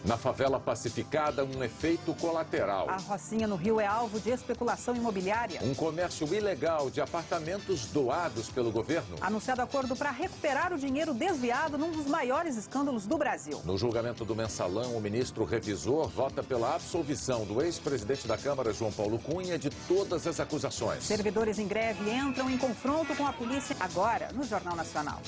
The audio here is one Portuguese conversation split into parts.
Na favela pacificada, um efeito colateral. A Rocinha, no Rio, é alvo de especulação imobiliária. Um comércio ilegal de apartamentos doados pelo governo. Anunciado acordo para recuperar o dinheiro desviado num dos maiores escândalos do Brasil. No julgamento do Mensalão, o ministro revisor vota pela absolvição do ex-presidente da Câmara, João Paulo Cunha, de todas as acusações. Servidores em greve entram em confronto com a polícia agora no Jornal Nacional.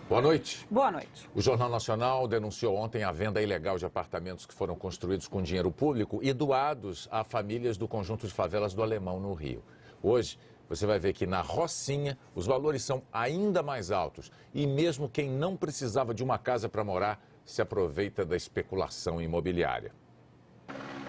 Boa noite. Boa noite. O Jornal Nacional denunciou ontem a venda ilegal de apartamentos que foram construídos com dinheiro público e doados a famílias do conjunto de favelas do Alemão, no Rio. Hoje, você vai ver que na Rocinha os valores são ainda mais altos e mesmo quem não precisava de uma casa para morar se aproveita da especulação imobiliária.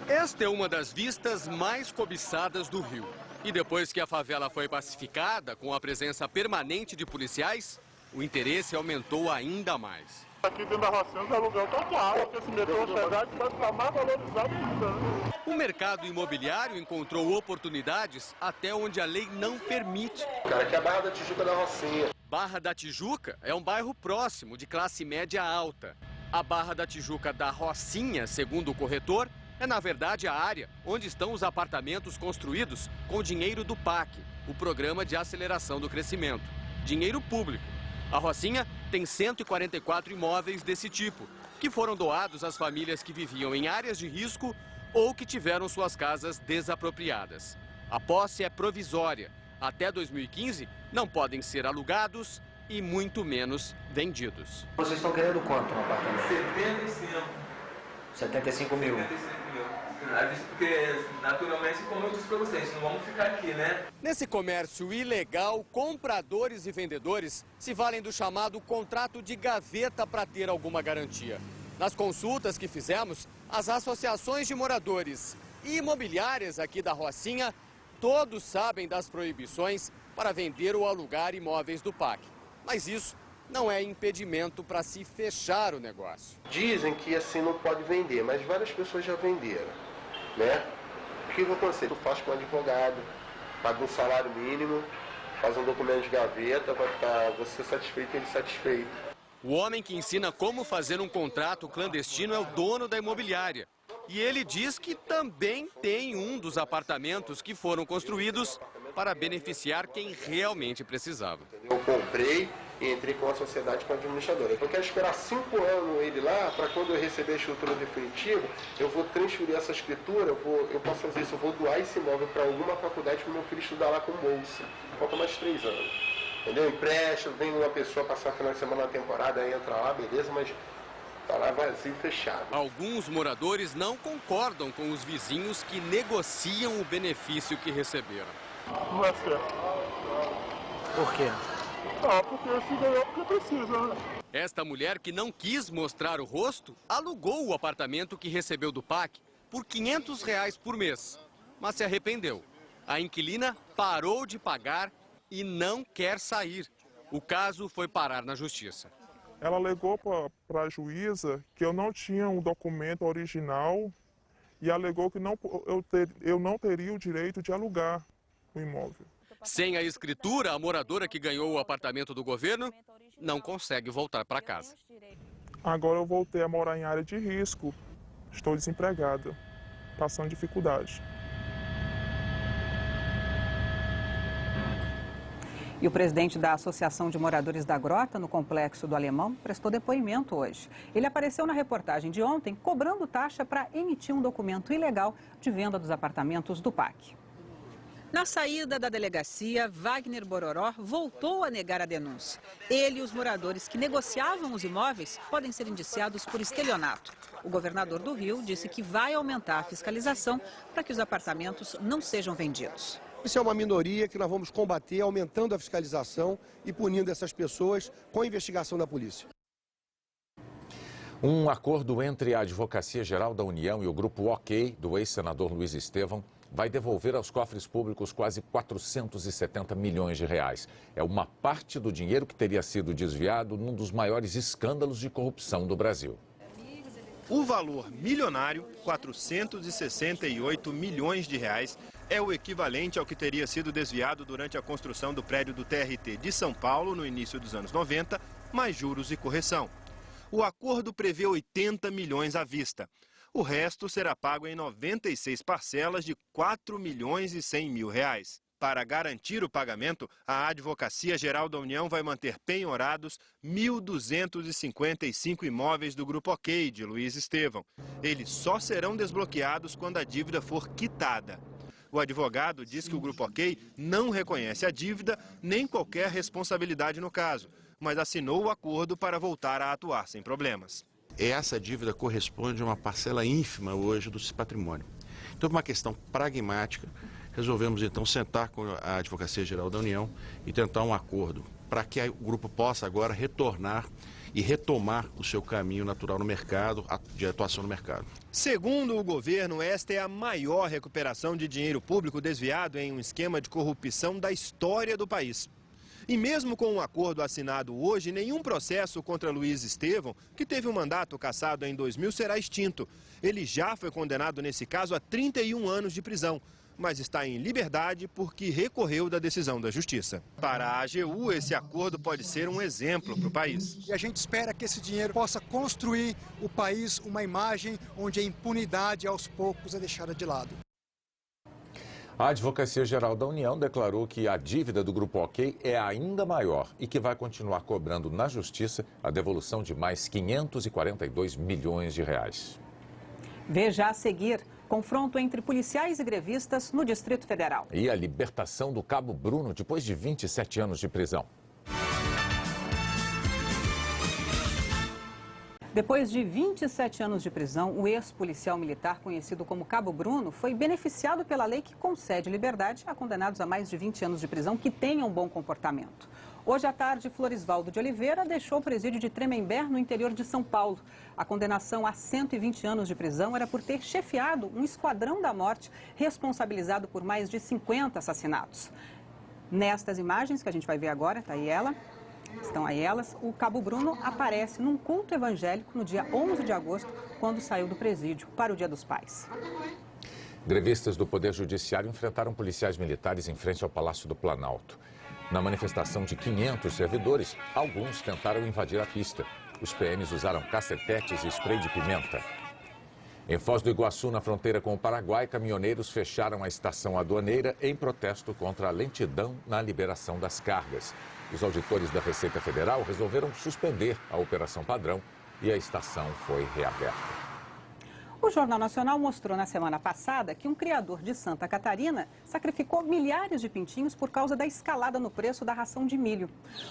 Esta é uma das vistas mais cobiçadas do Rio. E depois que a favela foi pacificada, com a presença permanente de policiais, o interesse aumentou ainda mais. Aqui dentro da Rocinha, os aluguel estão claros, porque esse metrô chegar vai ficar mais valorizado que tudo. O mercado imobiliário encontrou oportunidades até onde a lei não permite. Cara, aqui é a Barra da Tijuca da Rocinha. Barra da Tijuca é um bairro próximo, de classe média alta. A Barra da Tijuca da Rocinha, segundo o corretor, é na verdade a área onde estão os apartamentos construídos com dinheiro do PAC, o Programa de Aceleração do Crescimento. Dinheiro público. A Rocinha tem 144 imóveis desse tipo, que foram doados às famílias que viviam em áreas de risco ou que tiveram suas casas desapropriadas. A posse é provisória. Até 2015, não podem ser alugados e muito menos vendidos. Vocês estão querendo quanto no apartamento? 75. 75 mil. 75 mil. Porque, naturalmente, como eu disse para vocês, não vamos ficar aqui, né? Nesse comércio ilegal, compradores e vendedores se valem do chamado contrato de gaveta para ter alguma garantia. Nas consultas que fizemos, as associações de moradores e imobiliárias aqui da Rocinha, todos sabem das proibições para vender ou alugar imóveis do PAC. Mas isso não é impedimento para se fechar o negócio. Dizem que assim não pode vender, mas várias pessoas já venderam, né? O que eu aconselho? Tu faz com um advogado, paga um salário mínimo, faz um documento de gaveta, vai ficar você satisfeito e ele satisfeito. O homem que ensina como fazer um contrato clandestino é o dono da imobiliária. E ele diz que também tem um dos apartamentos que foram construídos para beneficiar quem realmente precisava. Eu comprei e entrei com a sociedade com a administradora. Eu quero esperar 5 anos ele lá, para quando eu receber a escritura definitiva, eu vou transferir essa escritura, eu posso fazer isso, eu vou doar esse imóvel para alguma faculdade para o meu filho estudar lá com bolsa. Falta mais 3 anos. Entendeu? Empréstimo, vem uma pessoa passar a final de semana na temporada, entra lá, beleza, mas está lá vazio, fechado. Alguns moradores não concordam com os vizinhos que negociam o benefício que receberam. Não é certo. Por quê? Porque se ganhou porque precisa, né? Esta mulher, que não quis mostrar o rosto, alugou o apartamento que recebeu do PAC por R$ 500 por mês, mas se arrependeu. A inquilina parou de pagar e não quer sair. O caso foi parar na justiça. Ela alegou para a juíza que eu não tinha um documento original e alegou que eu não teria o direito de alugar o imóvel. Sem a escritura, a moradora que ganhou o apartamento do governo não consegue voltar para casa. Agora eu voltei a morar em área de risco. Estou desempregada, passando dificuldade. E o presidente da Associação de Moradores da Grota, no Complexo do Alemão, prestou depoimento hoje. Ele apareceu na reportagem de ontem cobrando taxa para emitir um documento ilegal de venda dos apartamentos do PAC. Na saída da delegacia, Wagner Bororó voltou a negar a denúncia. Ele e os moradores que negociavam os imóveis podem ser indiciados por estelionato. O governador do Rio disse que vai aumentar a fiscalização para que os apartamentos não sejam vendidos. Isso é uma minoria que nós vamos combater, aumentando a fiscalização e punindo essas pessoas com a investigação da polícia. Um acordo entre a Advocacia Geral da União e o Grupo OK, do ex-senador Luiz Estevão, vai devolver aos cofres públicos quase 470 milhões de reais. É uma parte do dinheiro que teria sido desviado num dos maiores escândalos de corrupção do Brasil. O valor milionário, 468 milhões de reais, é o equivalente ao que teria sido desviado durante a construção do prédio do TRT de São Paulo no início dos anos 90 mais juros e correção. O acordo prevê 80 milhões à vista. O resto será pago em 96 parcelas de 4 milhões e 100 mil reais. Para garantir o pagamento, a Advocacia Geral da União vai manter penhorados 1.255 imóveis do Grupo OK, de Luiz Estevão. Eles só serão desbloqueados quando a dívida for quitada. O advogado diz que o Grupo OK não reconhece a dívida nem qualquer responsabilidade no caso, mas assinou o acordo para voltar a atuar sem problemas. Essa dívida corresponde a uma parcela ínfima hoje do patrimônio. Então, por uma questão pragmática, resolvemos então sentar com a Advocacia Geral da União e tentar um acordo para que o grupo possa agora retornar e retomar o seu caminho natural no mercado, de atuação no mercado. Segundo o governo, esta é a maior recuperação de dinheiro público desviado em um esquema de corrupção da história do país. E mesmo com um acordo assinado hoje, nenhum processo contra Luiz Estevão, que teve um mandato cassado em 2000, será extinto. Ele já foi condenado nesse caso a 31 anos de prisão, mas está em liberdade porque recorreu da decisão da Justiça. Para a AGU, esse acordo pode ser um exemplo para o país. E a gente espera que esse dinheiro possa construir o país uma imagem onde a impunidade aos poucos é deixada de lado. A Advocacia Geral da União declarou que a dívida do Grupo OK é ainda maior e que vai continuar cobrando na Justiça a devolução de mais 542 milhões de reais. Veja a seguir: confronto entre policiais e grevistas no Distrito Federal. E a libertação do Cabo Bruno depois de 27 anos de prisão. Depois de 27 anos de prisão, o ex-policial militar conhecido como Cabo Bruno foi beneficiado pela lei que concede liberdade a condenados a mais de 20 anos de prisão que tenham bom comportamento. Hoje à tarde, Florisvaldo de Oliveira deixou o presídio de Tremembé, no interior de São Paulo. A condenação a 120 anos de prisão era por ter chefiado um esquadrão da morte responsabilizado por mais de 50 assassinatos. Nestas imagens que a gente vai ver agora, está aí ela. Estão aí elas. O Cabo Bruno aparece num culto evangélico no dia 11 de agosto, quando saiu do presídio para o Dia dos Pais. Grevistas do Poder Judiciário enfrentaram policiais militares em frente ao Palácio do Planalto. Na manifestação de 500 servidores, alguns tentaram invadir a pista. Os PMs usaram cacetetes e spray de pimenta. Em Foz do Iguaçu, na fronteira com o Paraguai, caminhoneiros fecharam a estação aduaneira em protesto contra a lentidão na liberação das cargas. Os auditores da Receita Federal resolveram suspender a operação padrão e a estação foi reaberta. O Jornal Nacional mostrou na semana passada que um criador de Santa Catarina sacrificou milhares de pintinhos por causa da escalada no preço da ração de milho.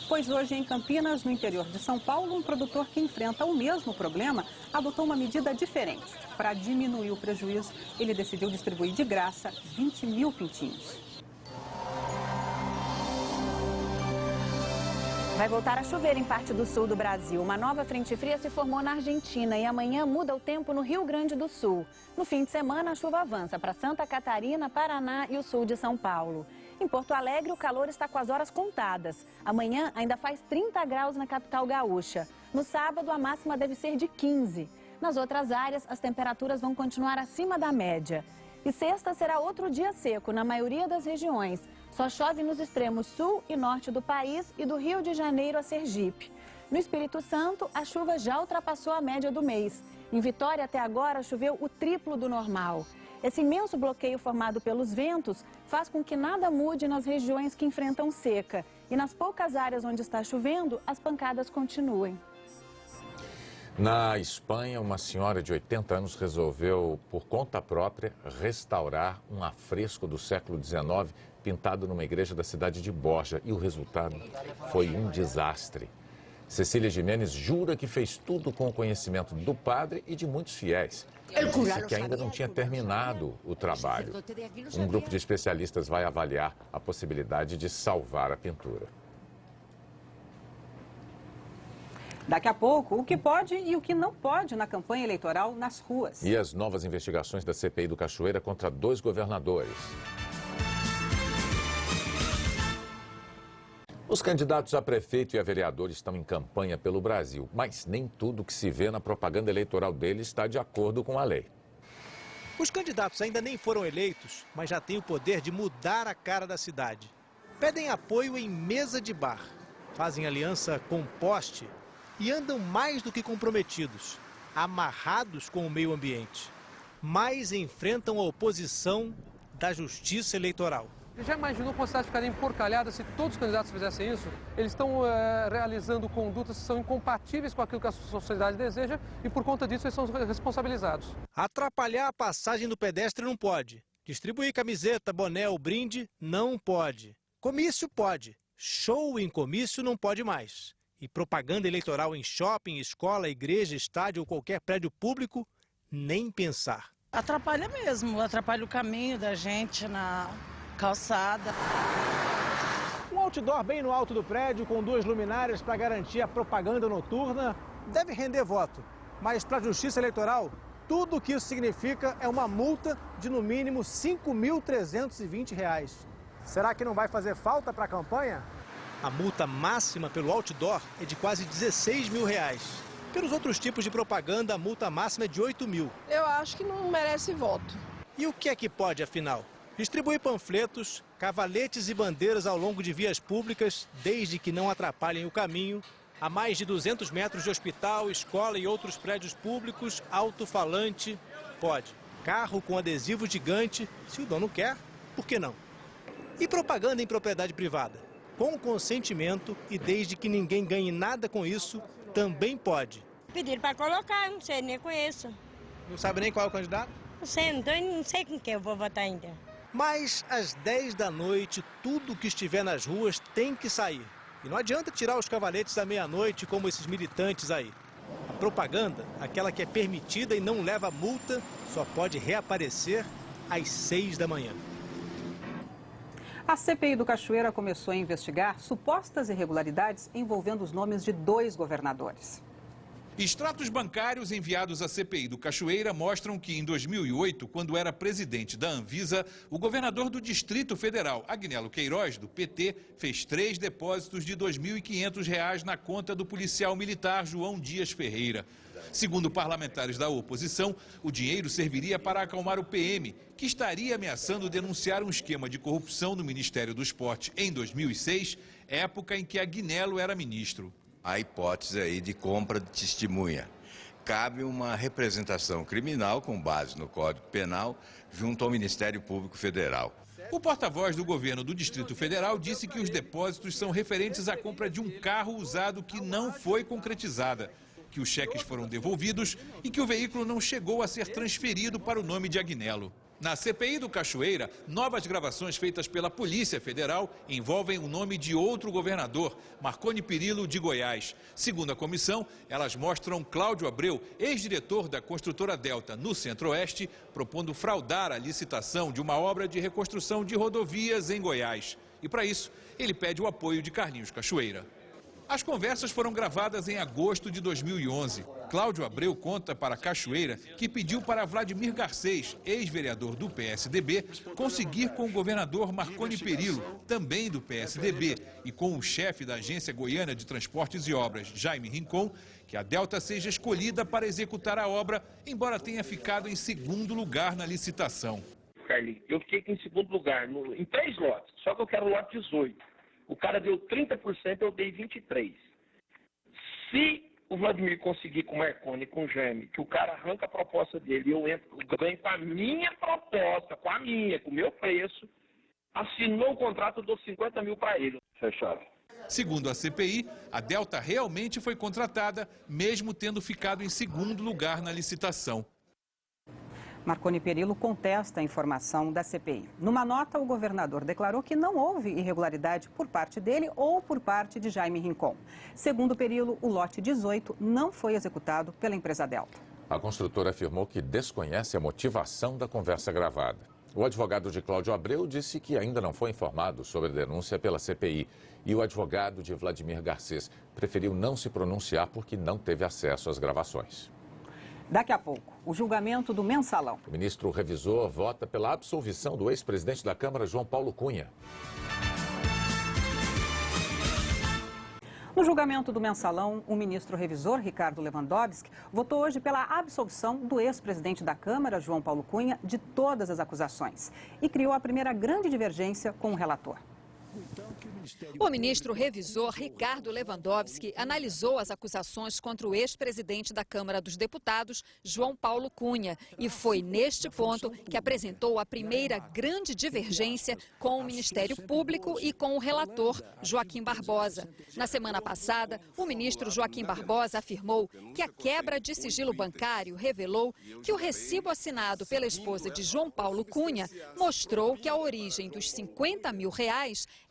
Pois hoje, em Campinas, no interior de São Paulo, um produtor que enfrenta o mesmo problema adotou uma medida diferente. Para diminuir o prejuízo, ele decidiu distribuir de graça 20 mil pintinhos. Vai voltar a chover em parte do sul do Brasil. Uma nova frente fria se formou na Argentina e amanhã muda o tempo no Rio Grande do Sul. No fim de semana, a chuva avança para Santa Catarina, Paraná e o sul de São Paulo. Em Porto Alegre, o calor está com as horas contadas. Amanhã ainda faz 30 graus na capital gaúcha. No sábado, a máxima deve ser de 15. Nas outras áreas, as temperaturas vão continuar acima da média. E sexta será outro dia seco na maioria das regiões. Só chove nos extremos sul e norte do país e do Rio de Janeiro a Sergipe. No Espírito Santo, a chuva já ultrapassou a média do mês. Em Vitória, até agora, choveu o triplo do normal. Esse imenso bloqueio formado pelos ventos faz com que nada mude nas regiões que enfrentam seca. E nas poucas áreas onde está chovendo, as pancadas continuem. Na Espanha, uma senhora de 80 anos resolveu, por conta própria, restaurar um afresco do século XIX pintado numa igreja da cidade de Borja. E o resultado foi um desastre. Cecília Gimenez jura que fez tudo com o conhecimento do padre e de muitos fiéis. Disse que ainda não tinha terminado o trabalho. Um grupo de especialistas vai avaliar a possibilidade de salvar a pintura. Daqui a pouco, o que pode e o que não pode na campanha eleitoral nas ruas. E as novas investigações da CPI do Cachoeira contra 2 governadores. Os candidatos a prefeito e a vereador estão em campanha pelo Brasil, mas nem tudo que se vê na propaganda eleitoral deles está de acordo com a lei. Os candidatos ainda nem foram eleitos, mas já têm o poder de mudar a cara da cidade. Pedem apoio em mesa de bar, fazem aliança com poste e andam mais do que comprometidos, amarrados com o meio ambiente. Mas enfrentam a oposição da Justiça Eleitoral. Você já imaginou como a cidade ficaria emporcalhada se todos os candidatos fizessem isso? Eles estão realizando condutas que são incompatíveis com aquilo que a sociedade deseja e, por conta disso, eles são responsabilizados. Atrapalhar a passagem do pedestre não pode. Distribuir camiseta, boné ou brinde não pode. Comício pode. Show em comício não pode mais. E propaganda eleitoral em shopping, escola, igreja, estádio ou qualquer prédio público, nem pensar. Atrapalha mesmo, atrapalha o caminho da gente na calçada. Um outdoor bem no alto do prédio com 2 luminárias para garantir a propaganda noturna deve render voto. Mas para a Justiça Eleitoral, tudo o que isso significa é uma multa de no mínimo R$ 5.320. Será que não vai fazer falta para a campanha? A multa máxima pelo outdoor é de quase R$ 16 mil. Pelos outros tipos de propaganda, a multa máxima é de R$ 8 mil. Eu acho que não merece voto. E o que é que pode, afinal? Distribuir panfletos, cavaletes e bandeiras ao longo de vias públicas, desde que não atrapalhem o caminho, a mais de 200 metros de hospital, escola e outros prédios públicos, alto-falante, pode. Carro com adesivo gigante, se o dono quer, por que não? E propaganda em propriedade privada? Com consentimento e desde que ninguém ganhe nada com isso, também pode. Pedir para colocar, não sei, nem conheço. Não sabe nem qual é o candidato? Não sei, não sei com quem eu vou votar ainda. Mas às 10 da noite, tudo que estiver nas ruas tem que sair. E não adianta tirar os cavaletes à meia-noite como esses militantes aí. A propaganda, aquela que é permitida e não leva multa, só pode reaparecer às 6 da manhã. A CPI do Cachoeira começou a investigar supostas irregularidades envolvendo os nomes de 2 governadores. Extratos bancários enviados à CPI do Cachoeira mostram que em 2008, quando era presidente da Anvisa, o governador do Distrito Federal, Agnello Queiroz, do PT, fez 3 depósitos de R$ 2.500 na conta do policial militar João Dias Ferreira. Segundo parlamentares da oposição, o dinheiro serviria para acalmar o PM, que estaria ameaçando denunciar um esquema de corrupção no Ministério do Esporte em 2006, época em que Agnello era ministro. A hipótese aí de compra de testemunha. Cabe uma representação criminal com base no Código Penal junto ao Ministério Público Federal. O porta-voz do governo do Distrito Federal disse que os depósitos são referentes à compra de um carro usado que não foi concretizada, que os cheques foram devolvidos e que o veículo não chegou a ser transferido para o nome de Agnello. Na CPI do Cachoeira, novas gravações feitas pela Polícia Federal envolvem o nome de outro governador, Marconi Perillo, de Goiás. Segundo a comissão, elas mostram Cláudio Abreu, ex-diretor da construtora Delta no Centro-Oeste, propondo fraudar a licitação de uma obra de reconstrução de rodovias em Goiás. E para isso, ele pede o apoio de Carlinhos Cachoeira. As conversas foram gravadas em agosto de 2011. Cláudio Abreu conta para Cachoeira que pediu para Vladimir Garcês, ex-vereador do PSDB, conseguir com o governador Marconi Perillo, também do PSDB, e com o chefe da Agência Goiana de Transportes e Obras, Jaime Rincon, que a Delta seja escolhida para executar a obra, embora tenha ficado em segundo lugar na licitação. Carlinhos, eu fiquei aqui em segundo lugar, em 3 lotes, só que eu quero o lote 18. O cara deu 30%, eu dei 23%. Se o Vladimir conseguir com o Marconi, com o Jaime, que o cara arranca a proposta dele e eu ganho com a minha proposta, com o meu preço, assinou o contrato, eu dou 50 mil para ele. Fechado. Segundo a CPI, a Delta realmente foi contratada, mesmo tendo ficado em segundo lugar na licitação. Marconi Perillo contesta a informação da CPI. Numa nota, o governador declarou que não houve irregularidade por parte dele ou por parte de Jaime Rincon. Segundo Perillo, o lote 18 não foi executado pela empresa Delta. A construtora afirmou que desconhece a motivação da conversa gravada. O advogado de Cláudio Abreu disse que ainda não foi informado sobre a denúncia pela CPI. E o advogado de Vladimir Garcês preferiu não se pronunciar porque não teve acesso às gravações. Daqui a pouco, o julgamento do Mensalão. O ministro revisor vota pela absolvição do ex-presidente da Câmara, João Paulo Cunha. No julgamento do Mensalão, o ministro revisor, Ricardo Lewandowski, votou hoje pela absolvição do ex-presidente da Câmara, João Paulo Cunha, de todas as acusações. E criou a primeira grande divergência com o relator. O ministro revisor Ricardo Lewandowski analisou as acusações contra o ex-presidente da Câmara dos Deputados, João Paulo Cunha, e foi neste ponto que apresentou a primeira grande divergência com o Ministério Público e com o relator, Joaquim Barbosa. Na semana passada, o ministro Joaquim Barbosa afirmou que a quebra de sigilo bancário revelou que o recibo assinado pela esposa de João Paulo Cunha mostrou que a origem dos R$50 mil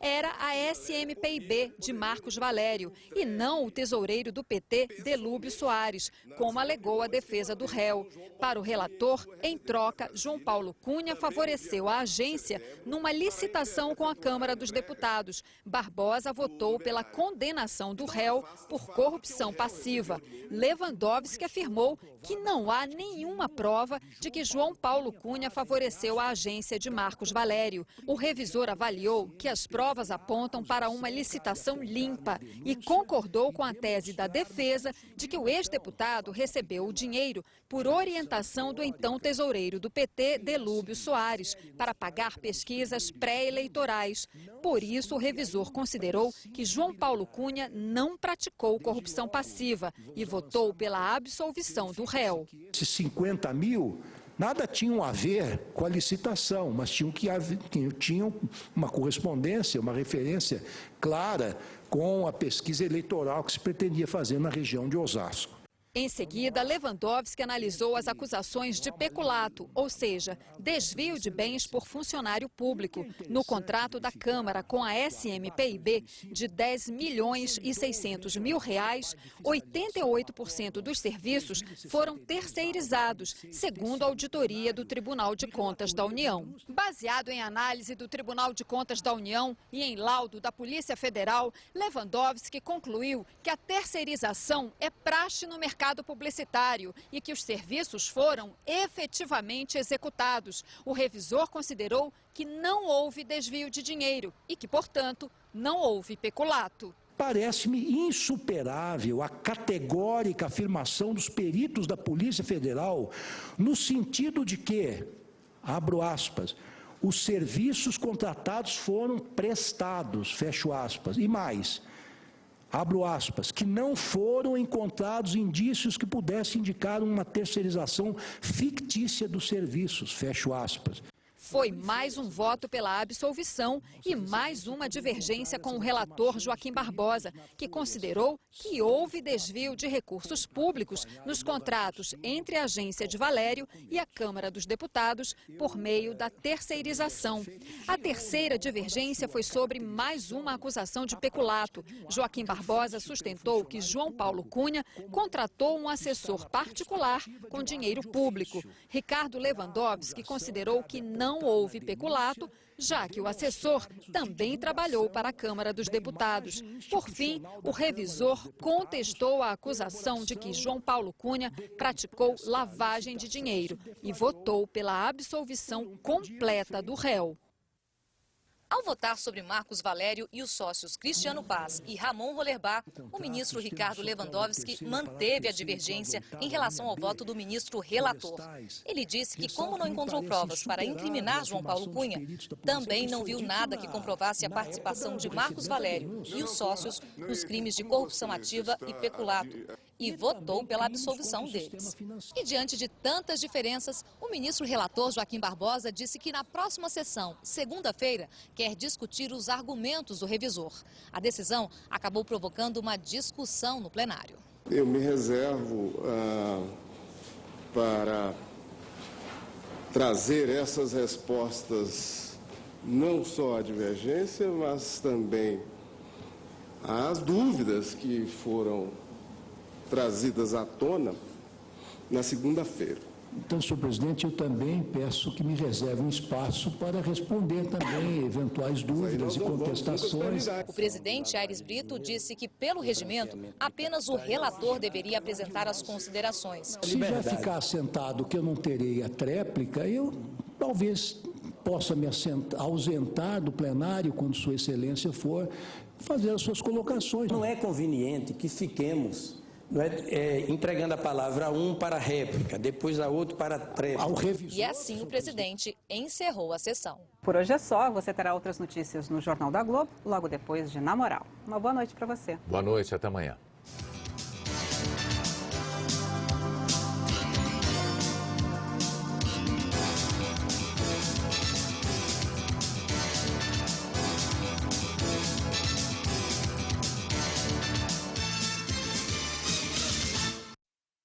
era a SMPIB de Marcos Valério e não o tesoureiro do PT, Delúbio Soares, como alegou a defesa do réu. Para o relator, em troca, João Paulo Cunha favoreceu a agência numa licitação com a Câmara dos Deputados. Barbosa votou pela condenação do réu por corrupção passiva. Lewandowski afirmou que não há nenhuma prova de que João Paulo Cunha favoreceu a agência de Marcos Valério. O revisor avaliou que as provas apontam para uma licitação limpa e concordou com a tese da defesa de que o ex-deputado recebeu o dinheiro por orientação do então tesoureiro do PT, Delúbio Soares, para pagar pesquisas pré-eleitorais. Por isso, o revisor considerou que João Paulo Cunha não praticou corrupção passiva e votou pela absolvição do réu. Esses 50 mil nada tinham a ver com a licitação, mas tinham uma correspondência, uma referência clara com a pesquisa eleitoral que se pretendia fazer na região de Osasco. Em seguida, Lewandowski analisou as acusações de peculato, ou seja, desvio de bens por funcionário público, no contrato da Câmara com a SMPIB de R$10.600.000, 88% dos serviços foram terceirizados, segundo a auditoria do Tribunal de Contas da União. Baseado em análise do Tribunal de Contas da União e em laudo da Polícia Federal, Lewandowski concluiu que a terceirização é praxe no mercado publicitário e que os serviços foram efetivamente executados. O revisor considerou que não houve desvio de dinheiro e que, portanto, não houve peculato. Parece-me insuperável a categórica afirmação dos peritos da Polícia Federal no sentido de que, abro aspas, os serviços contratados foram prestados, fecho aspas, e mais, abro aspas, que não foram encontrados indícios que pudessem indicar uma terceirização fictícia dos serviços, fecho aspas. Foi mais um voto pela absolvição e mais uma divergência com o relator Joaquim Barbosa, que considerou que houve desvio de recursos públicos nos contratos entre a agência de Valério e a Câmara dos Deputados por meio da terceirização. A terceira divergência foi sobre mais uma acusação de peculato. Joaquim Barbosa sustentou que João Paulo Cunha contratou um assessor particular com dinheiro público. Ricardo Lewandowski considerou que não houve peculato, já que o assessor também trabalhou para a Câmara dos Deputados. Por fim, o revisor contestou a acusação de que João Paulo Cunha praticou lavagem de dinheiro e votou pela absolvição completa do réu. Ao votar sobre Marcos Valério e os sócios Cristiano Paz e Ramon Rollerbach, o ministro Ricardo Lewandowski manteve a divergência em relação ao voto do ministro relator. Ele disse que, como não encontrou provas para incriminar João Paulo Cunha, também não viu nada que comprovasse a participação de Marcos Valério e os sócios nos crimes de corrupção ativa e peculato, e votou pela absolvição deles. E diante de tantas diferenças, o ministro relator Joaquim Barbosa disse que na próxima sessão, segunda-feira, quer discutir os argumentos do revisor. A decisão acabou provocando uma discussão no plenário. Eu me reservo para trazer essas respostas, não só à divergência, mas também às dúvidas que foram trazidas à tona na segunda-feira. Então, senhor presidente, eu também peço que me reserve um espaço para responder também eventuais dúvidas e contestações. O presidente Aires Brito disse que, pelo regimento, apenas o relator deveria apresentar as considerações. Se já ficar assentado que eu não terei a tréplica, eu talvez possa me ausentar do plenário quando sua excelência for fazer as suas colocações. Não é conveniente que fiquemos entregando a palavra a um para a réplica, depois a outro para a tréplica. E assim o presidente encerrou a sessão. Por hoje é só. Você terá outras notícias no Jornal da Globo, logo depois de Na Moral. Uma boa noite para você. Boa noite, até amanhã.